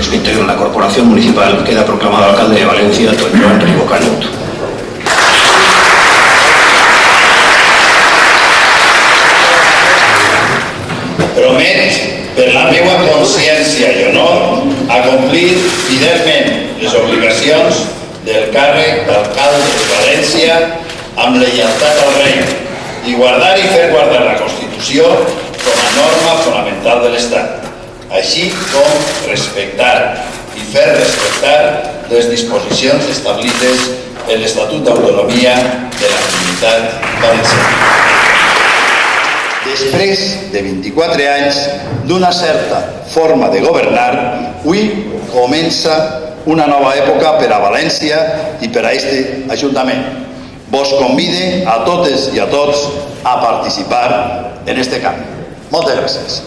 los que integran la corporación municipal, queda proclamado alcalde de Valencia, Joan Ribó Canut. Promet, per la meva consciència i honor, a complir fidelment les obligacions del càrrec d'alcalde de València amb lleialtat al rei i guardar i fer guardar la Constitució com a norma fonamental de l'Estat, així com respectar i fer respectar les disposicions establides en l'Estatut d'Autonomia de la Comunitat Valenciana. Després de 24 anys d'una certa forma de governar, avui comença una nova època per a València i per a aquest Ajuntament. Vos convide a totes i a tots a participar en este canvi. Moltes gràcies.